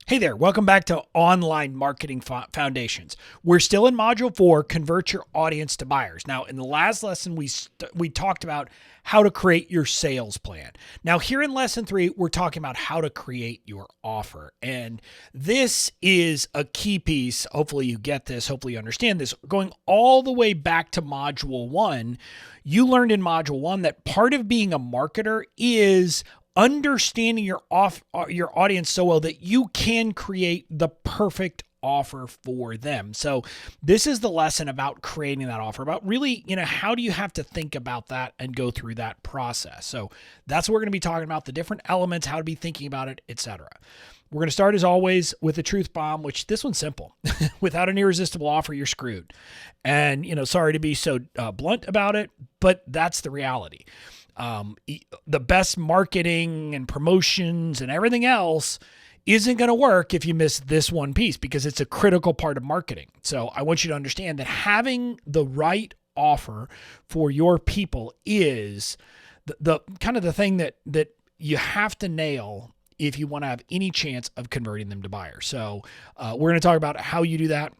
Hey there, welcome back to Online Marketing Foundations. We're still in Module 4, Convert Your Audience to Buyers. Now, in the last lesson, we talked about how to create your sales plan. Now, here in Lesson 3, we're talking about how to create your offer. And this is a key piece. Hopefully you get this. Hopefully you understand this. Going all the way back to Module 1, you learned in Module 1 that part of being a marketer is understanding your audience so well that you can create the perfect offer for them. So this is the lesson about creating that offer, about really, how do you have to think about that and go through that process. So that's what we're going to be talking about, the different elements, how to be thinking about it, etc. We're going to start as always with a truth bomb, which this one's simple. Without an irresistible offer, you're screwed. And, sorry to be so blunt about it, but that's the reality. The best marketing and promotions and everything else isn't going to work if you miss this one piece, because it's a critical part of marketing. So I want you to understand that having the right offer for your people is the kind of the thing that you have to nail if you want to have any chance of converting them to buyers. So we're going to talk about how you do that,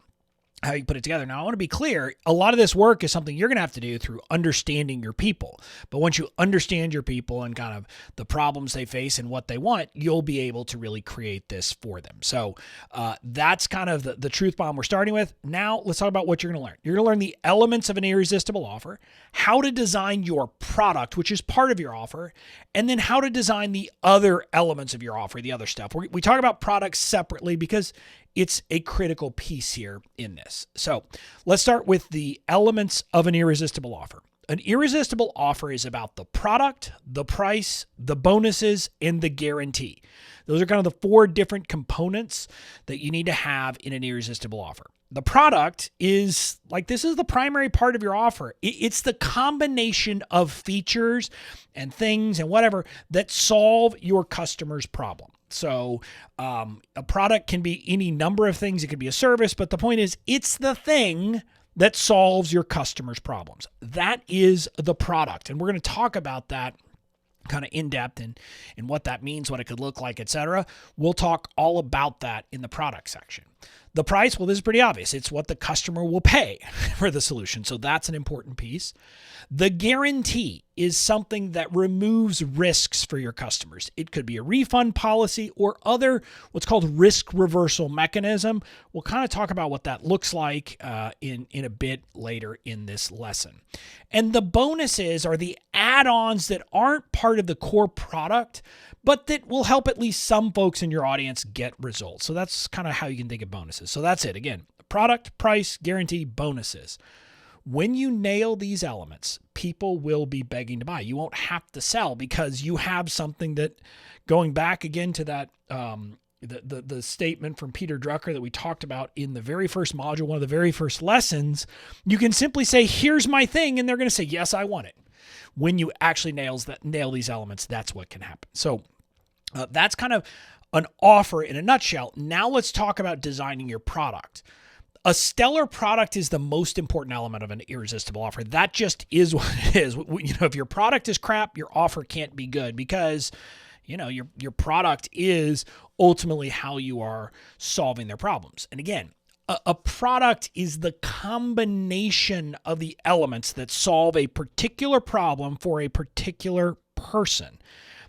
how you put it together. Now, I want to be clear, a lot of this work is something you're going to have to do through understanding your people. But once you understand your people and kind of the problems they face and what they want, you'll be able to really create this for them. So that's kind of the truth bomb we're starting with. Now, let's talk about what you're going to learn. You're going to learn the elements of an irresistible offer, how to design your product, which is part of your offer, and then how to design the other elements of your offer, the other stuff. We talk about products separately because it's a critical piece here in this. So let's start with the elements of an irresistible offer. An irresistible offer is about the product, the price, the bonuses, and the guarantee. Those are kind of the four different components that you need to have in an irresistible offer. The product is this is the primary part of your offer. It's the combination of features and things and whatever that solve your customer's problem. So a product can be any number of things. It could be a service, but the point is it's the thing that solves your customer's problems. That is the product. And we're going to talk about that kind of in depth and what that means, what it could look like, etc. We'll talk all about that in the product section. The price, well, this is pretty obvious. It's what the customer will pay for the solution. So that's an important piece. The guarantee is something that removes risks for your customers. It could be a refund policy or other what's called risk reversal mechanism. We'll kind of talk about what that looks like in a bit later in this lesson. And the bonuses are the add-ons that aren't part of the core product, but that will help at least some folks in your audience get results. So that's kind of how you can think of bonuses. So that's it. Again, product, price, guarantee, bonuses. When you nail these elements, people will be begging to buy. You won't have to sell because you have something that, going back again to that the statement from Peter Drucker that we talked about in the very first module, one of the very first lessons, you can simply say, here's my thing, and they're going to say, yes, I want it. When you actually nail these elements, that's what can happen. So that's kind of an offer in a nutshell. Now let's talk about designing your product. A stellar product is the most important element of an irresistible offer. That just is what it is. If your product is crap, your offer can't be good because, your product is ultimately how you are solving their problems. And again, a product is the combination of the elements that solve a particular problem for a particular person.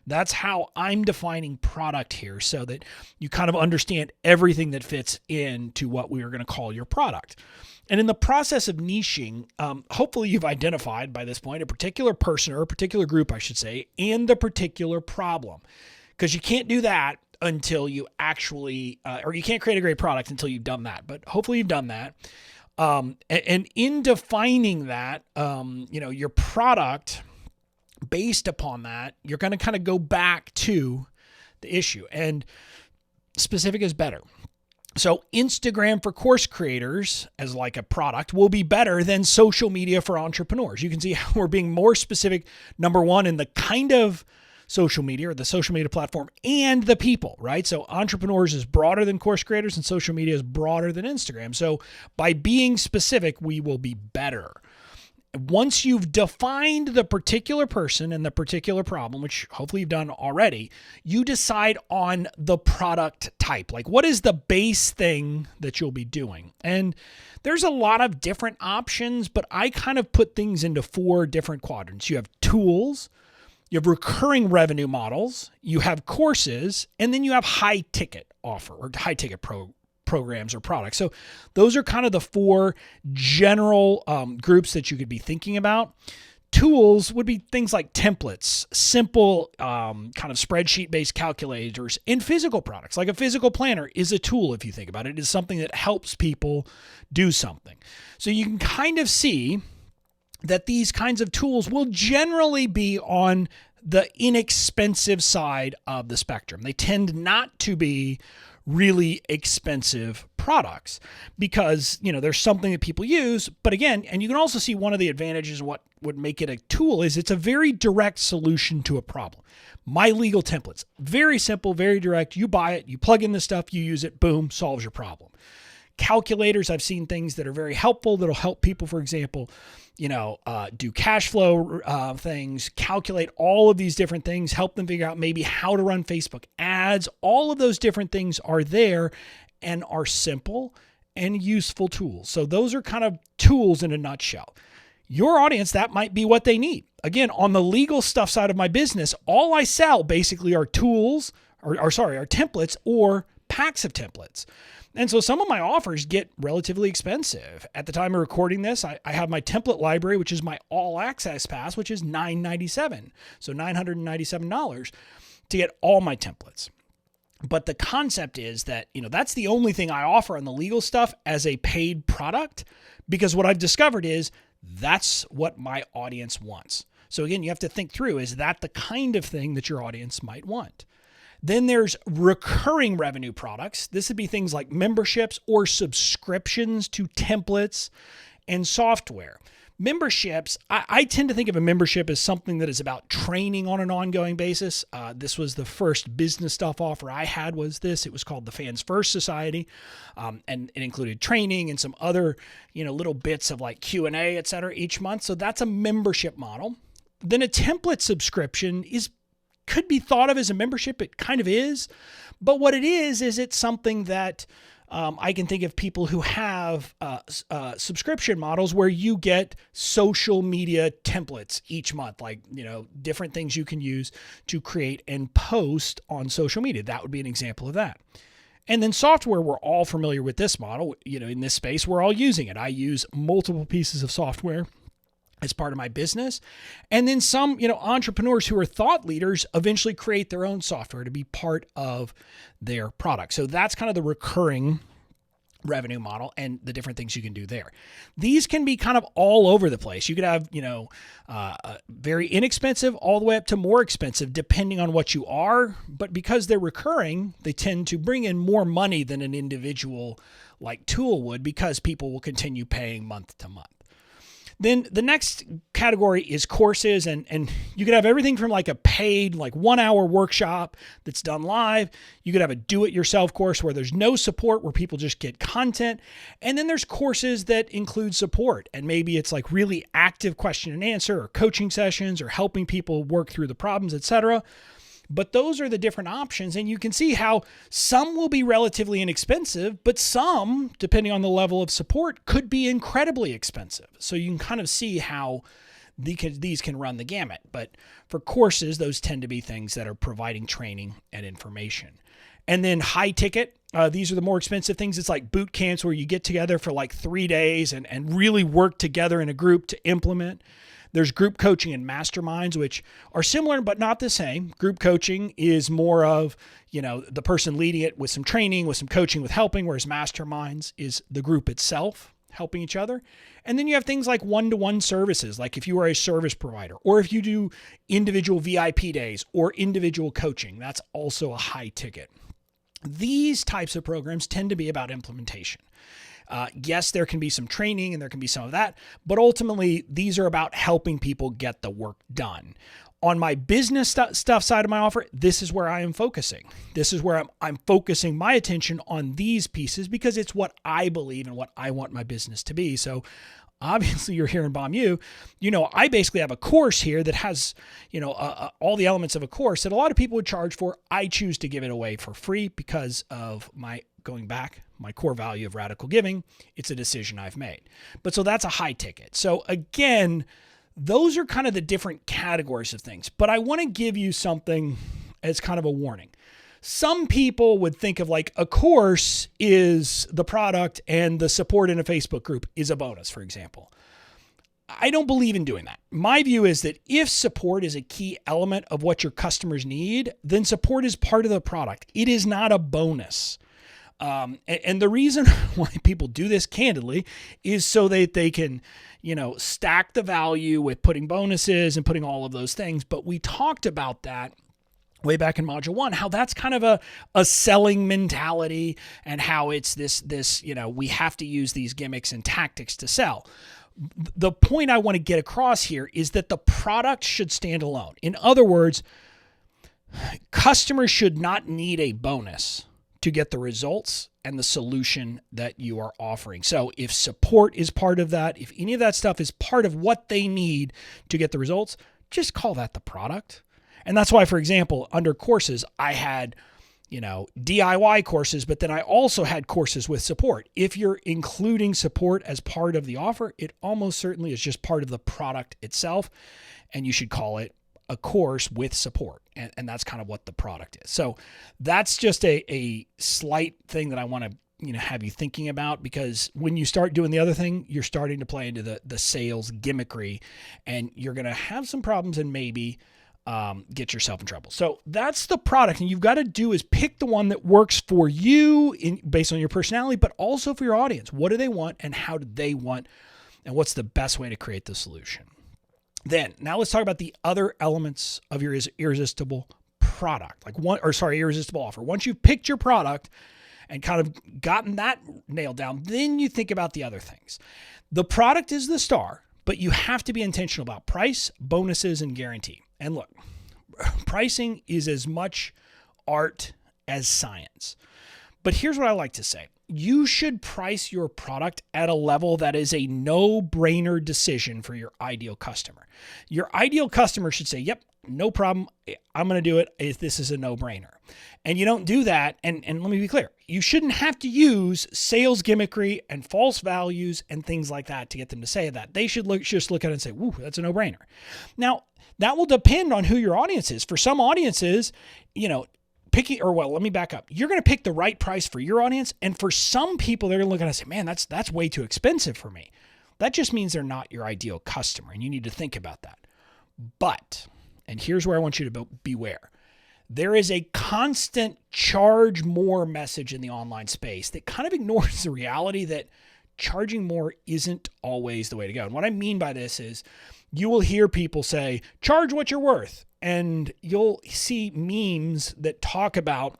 That's how I'm defining product here so that you kind of understand everything that fits into what we are going to call your product. And in the process of niching, hopefully you've identified by this point a particular person or a particular group, I should say, and the particular problem. Because you can't do that until you actually, or you can't create a great product until you've done that. But hopefully you've done that. And in defining that, your product, based upon that, you're going to kind of go back to the issue, and specific is better. So Instagram for course creators as like a product will be better than social media for entrepreneurs. You can see how we're being more specific, number one, in the kind of social media or the social media platform and the people, right? So entrepreneurs is broader than course creators and social media is broader than Instagram. So by being specific, we will be better. Once you've defined the particular person and the particular problem, which hopefully you've done already, you decide on the product type. Like, what is the base thing that you'll be doing? And there's a lot of different options, but I kind of put things into 4 different quadrants. You have tools, you have recurring revenue models, you have courses, and then you have high ticket offer or high ticket programs or products. So those are kind of the 4 general groups that you could be thinking about. Tools would be things like templates, simple kind of spreadsheet-based calculators, and physical products. Like a physical planner is a tool, if you think about it. It is something that helps people do something. So you can kind of see that these kinds of tools will generally be on the inexpensive side of the spectrum. They tend not to be really expensive products because, there's something that people use. But again, and you can also see one of the advantages of what would make it a tool is it's a very direct solution to a problem. My legal templates, very simple, very direct. You buy it, you plug in the stuff, you use it, boom, solves your problem. Calculators, I've seen things that are very helpful that'll help people, for example, do cash flow things, calculate all of these different things, help them figure out maybe how to run Facebook ads. All of those different things are there and are simple and useful tools. So those are kind of tools in a nutshell. Your audience, that might be what they need. Again, on the legal stuff side of my business, all I sell basically are tools, are templates or packs of templates. And so some of my offers get relatively expensive. At the time of recording this, I have my template library, which is my all access pass, which is $997. So $997 to get all my templates. But the concept is that, that's the only thing I offer on the legal stuff as a paid product, because what I've discovered is that's what my audience wants. So again, you have to think through, is that the kind of thing that your audience might want? Then there's recurring revenue products. This would be things like memberships or subscriptions to templates and software. Memberships, I tend to think of a membership as something that is about training on an ongoing basis. This was the first business stuff offer I had was this. It was called the Fans First Society. And it included training and some other, little bits of like Q&A, et cetera, each month. So that's a membership model. Then a template subscription could be thought of as a membership. It kind of is. But what it is it's something that I can think of people who have subscription models where you get social media templates each month, like, different things you can use to create and post on social media. That would be an example of that. And then software, we're all familiar with this model. In this space, we're all using it. I use multiple pieces of software as part of my business. And then some, entrepreneurs who are thought leaders eventually create their own software to be part of their product. So that's kind of the recurring revenue model and the different things you can do there. These can be kind of all over the place. You could have, very inexpensive all the way up to more expensive depending on what you are. But because they're recurring, they tend to bring in more money than an individual like tool would, because people will continue paying month to month. Then the next category is courses, and you could have everything from like a paid 1 hour workshop that's done live. You could have a do-it-yourself course where there's no support, where people just get content. And then there's courses that include support, and maybe it's like really active question and answer or coaching sessions or helping people work through the problems, etc. But those are the different options, and you can see how some will be relatively inexpensive, but some, depending on the level of support, could be incredibly expensive. So you can kind of see how these can run the gamut. But for courses, those tend to be things that are providing training and information. And then high ticket, these are the more expensive things. It's like boot camps where you get together for like 3 days and really work together in a group to implement. There's group coaching and masterminds, which are similar but not the same. Group coaching is more of, the person leading it with some training, with some coaching, with helping, whereas masterminds is the group itself helping each other. And then you have things like one-to-one services, like if you are a service provider, or if you do individual VIP days or individual coaching, that's also a high ticket. These types of programs tend to be about implementation. Yes, there can be some training and there can be some of that, but ultimately these are about helping people get the work done. On my business stuff side of my offer, this is where I am focusing. This is where I'm focusing my attention on these pieces because it's what I believe and what I want my business to be. So Obviously, you're here in BOMU. I basically have a course here that has, all the elements of a course that a lot of people would charge for. I choose to give it away for free because of my core value of radical giving. It's a decision I've made. But so that's a high ticket. So again, those are kind of the different categories of things. But I want to give you something as kind of a warning. Some people would think of like a course is the product and the support in a Facebook group is a bonus, for example. I don't believe in doing that. My view is that if support is a key element of what your customers need, then support is part of the product. It is not a bonus. And the reason why people do this candidly is so that they can, stack the value with putting bonuses and putting all of those things. But we talked about that way back in module 1, how that's kind of a selling mentality and how it's this, we have to use these gimmicks and tactics to sell. The point I want to get across here is that the product should stand alone. In other words, customers should not need a bonus to get the results and the solution that you are offering. So if support is part of that, if any of that stuff is part of what they need to get the results, just call that the product. And that's why, for example, under courses, I had, DIY courses, but then I also had courses with support. If you're including support as part of the offer, it almost certainly is just part of the product itself. And you should call it a course with support. And that's kind of what the product is. So that's just a slight thing that I want to have you thinking about, because when you start doing the other thing, you're starting to play into the sales gimmickry, and you're going to have some problems and maybe get yourself in trouble. So that's the product. And you've got to do is pick the one that works for you based on your personality, but also for your audience. What do they want and how do they want, and what's the best way to create the solution? Then now let's talk about the other elements of your irresistible product, irresistible offer. Once you've picked your product and kind of gotten that nailed down, then you think about the other things. The product is the star, but you have to be intentional about price, bonuses, and guarantee. And look, pricing is as much art as science. But here's what I like to say. You should price your product at a level that is a no-brainer decision for your ideal customer. Your ideal customer should say, yep, no problem. I'm going to do it if this is a no-brainer. And you don't do that. And let me be clear. You shouldn't have to use sales gimmickry and false values and things like that to get them to say that. They should just look at it and say, woo, that's a no-brainer. Now, that will depend on who your audience is. For some audiences, let me back up. You're going to pick the right price for your audience. And for some people, they're going to look at it and say, man, that's way too expensive for me. That just means they're not your ideal customer. And you need to think about that. But, and here's where I want you to beware. There is a constant charge more message in the online space that kind of ignores the reality that charging more isn't always the way to go. And what I mean by this is you will hear people say, charge what you're worth. And you'll see memes that talk about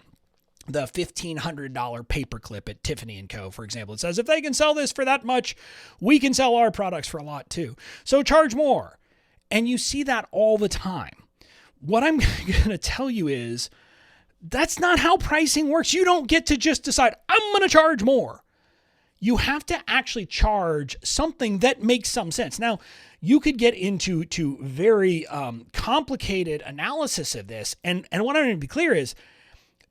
the $1,500 paperclip at Tiffany & Co., for example. It says, if they can sell this for that much, we can sell our products for a lot too. So charge more. And you see that all the time. What I'm going to tell you is that's not how pricing works. You don't get to just decide, I'm going to charge more. You have to actually charge something that makes some sense. Now, you could get into very complicated analysis of this. And what I'm going to be clear is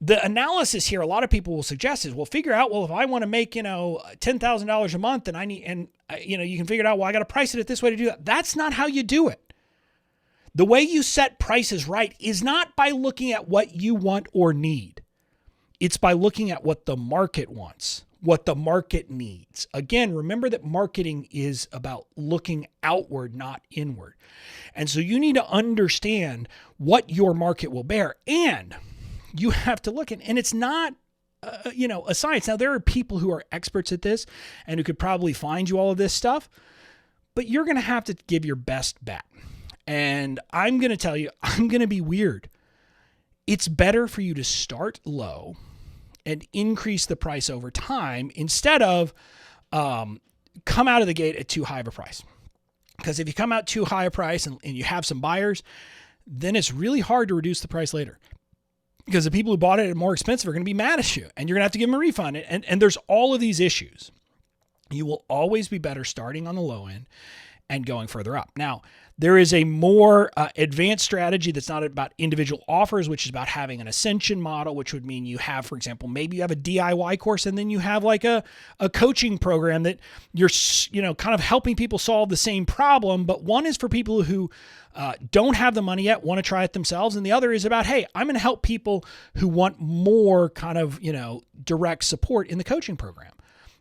the analysis here, a lot of people will suggest is, well, figure out, well, if I want to make, $10,000 a month and you can figure it out, well, I got to price it this way to do that. That's not how you do it. The way you set prices right is not by looking at what you want or need. It's by looking at what the market wants, what the market needs. Again, remember that marketing is about looking outward, not inward. And so you need to understand what your market will bear. And you have to look at, and it's not, a science. Now, there are people who are experts at this and who could probably find you all of this stuff, but you're going to have to give your best bet. And I'm going to tell you, I'm going to be weird. It's better for you to start low and increase the price over time instead of come out of the gate at too high of a price. Because if you come out too high a price and you have some buyers, then it's really hard to reduce the price later. Because the people who bought it at more expensive are going to be mad at you and you're going to have to give them a refund. And there's all of these issues. You will always be better starting on the low end and going further up. Now, there is a more advanced strategy that's not about individual offers, which is about having an ascension model, which would mean you have, for example, maybe you have a DIY course and then you have like a coaching program that you're, kind of helping people solve the same problem. But one is for people who don't have the money yet, want to try it themselves. And the other is about, hey, I'm going to help people who want more kind of, direct support in the coaching program.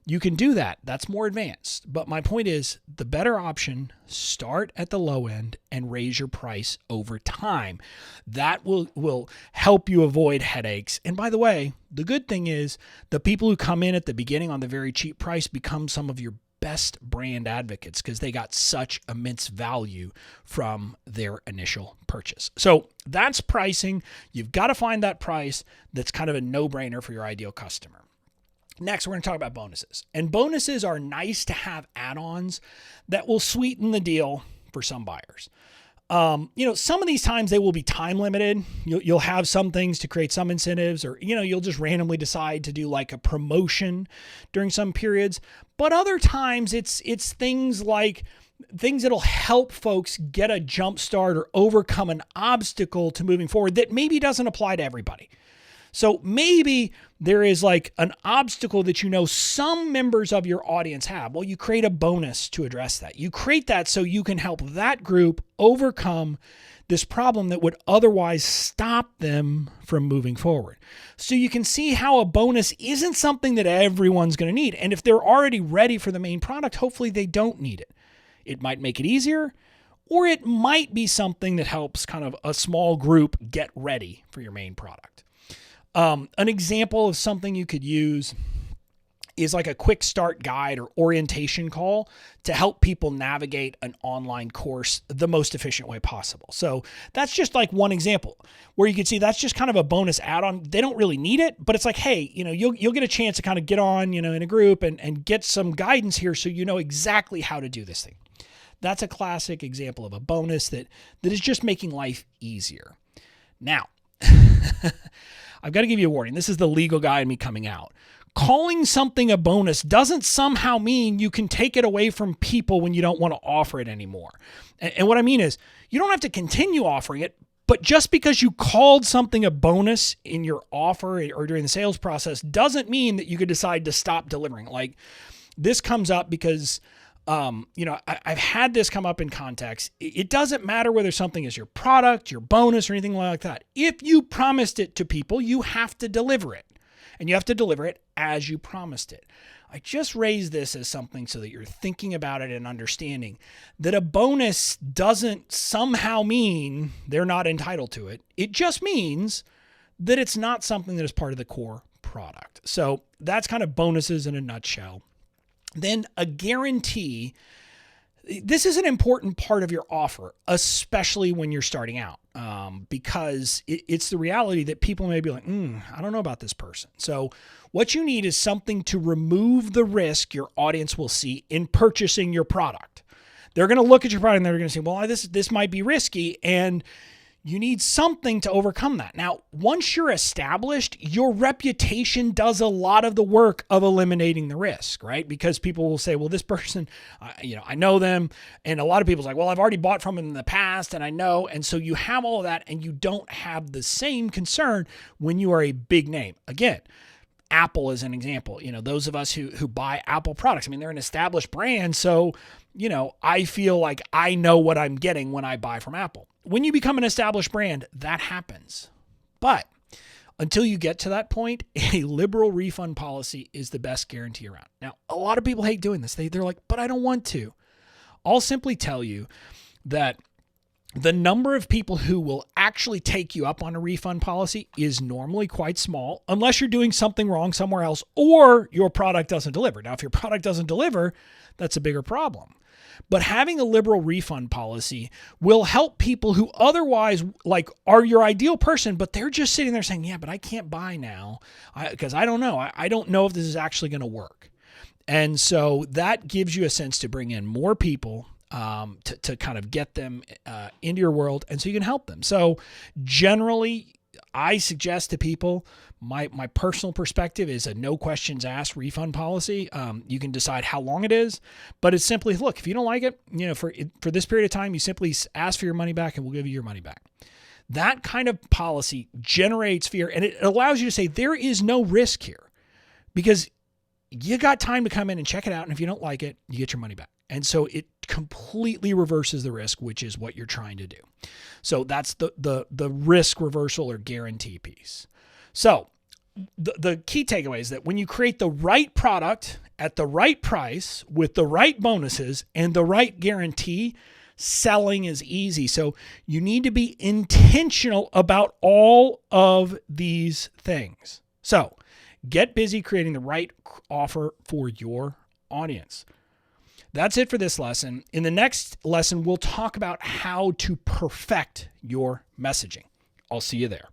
You can do that. That's more advanced. But my point is, the better option, start at the low end and raise your price over time. That will help you avoid headaches. And by the way, the good thing is the people who come in at the beginning on the very cheap price become some of your best brand advocates because they got such immense value from their initial purchase. So that's pricing. You've got to find that price that's kind of a no-brainer for your ideal customer. Next, we're going to talk about bonuses. And bonuses are nice to have add-ons that will sweeten the deal for some buyers. Some of these times they will be time limited. You'll have some things to create some incentives, or, you'll just randomly decide to do like a promotion during some periods. But other times it's things like things that'll help folks get a jump start or overcome an obstacle to moving forward that maybe doesn't apply to everybody. So maybe there is like an obstacle that some members of your audience have. Well, you create a bonus to address that. You create that so you can help that group overcome this problem that would otherwise stop them from moving forward. So you can see how a bonus isn't something that everyone's going to need. And if they're already ready for the main product, hopefully they don't need it. It might make it easier, or it might be something that helps kind of a small group get ready for your main product. An example of something you could use is like a quick start guide or orientation call to help people navigate an online course the most efficient way possible. So that's just like one example where you can see that's just kind of a bonus add-on. They don't really need it, but it's like, hey, you'll get a chance to kind of get on, in a group and get some guidance here so you know exactly how to do this thing. That's a classic example of a bonus that is just making life easier. Now, I've got to give you a warning. This is the legal guy in me coming out. Calling something a bonus doesn't somehow mean you can take it away from people when you don't want to offer it anymore. And what I mean is, you don't have to continue offering it, but just because you called something a bonus in your offer or during the sales process doesn't mean that you could decide to stop delivering. Like, this comes up because I've had this come up in context. It doesn't matter whether something is your product, your bonus, or anything like that. If you promised it to people, you have to deliver it. And you have to deliver it as you promised it. I just raised this as something so that you're thinking about it and understanding that a bonus doesn't somehow mean they're not entitled to it. It just means that it's not something that is part of the core product. So that's kind of bonuses in a nutshell. Then a guarantee. This is an important part of your offer, especially when you're starting out, because it's the reality that people may be like, I don't know about this person. So what you need is something to remove the risk your audience will see in purchasing your product. They're going to look at your product and they're going to say, well, this might be risky, and you need something to overcome that. Now, once you're established, your reputation does a lot of the work of eliminating the risk, right? Because people will say, well, this person, I know them. And a lot of people's like, well, I've already bought from them in the past and I know. And so you have all of that and you don't have the same concern when you are a big name. Again, Apple is an example. Those of us who buy Apple products, they're an established brand. So, I feel like I know what I'm getting when I buy from Apple. When you become an established brand, that happens. But until you get to that point, a liberal refund policy is the best guarantee around. Now, a lot of people hate doing this. They're like, but I don't want to. I'll simply tell you that the number of people who will actually take you up on a refund policy is normally quite small, unless you're doing something wrong somewhere else or your product doesn't deliver. Now, if your product doesn't deliver, that's a bigger problem. But having a liberal refund policy will help people who otherwise are your ideal person, but they're just sitting there saying, yeah, but I can't buy now because I don't know. I don't know if this is actually going to work. And so that gives you a sense to bring in more people to kind of get them into your world, and so you can help them. So generally, I suggest to people, my personal perspective is a no questions asked refund policy. You can decide how long it is, but it's simply, look, if you don't like it, for this period of time, you simply ask for your money back and we'll give you your money back. That kind of policy generates fear, and it allows you to say there is no risk here because you got time to come in and check it out. And if you don't like it, you get your money back. And so it completely reverses the risk, which is what you're trying to do. So that's the risk reversal or guarantee piece. So the key takeaway is that when you create the right product at the right price with the right bonuses and the right guarantee, selling is easy. So you need to be intentional about all of these things. So get busy creating the right offer for your audience. That's it for this lesson. In the next lesson, we'll talk about how to perfect your messaging. I'll see you there.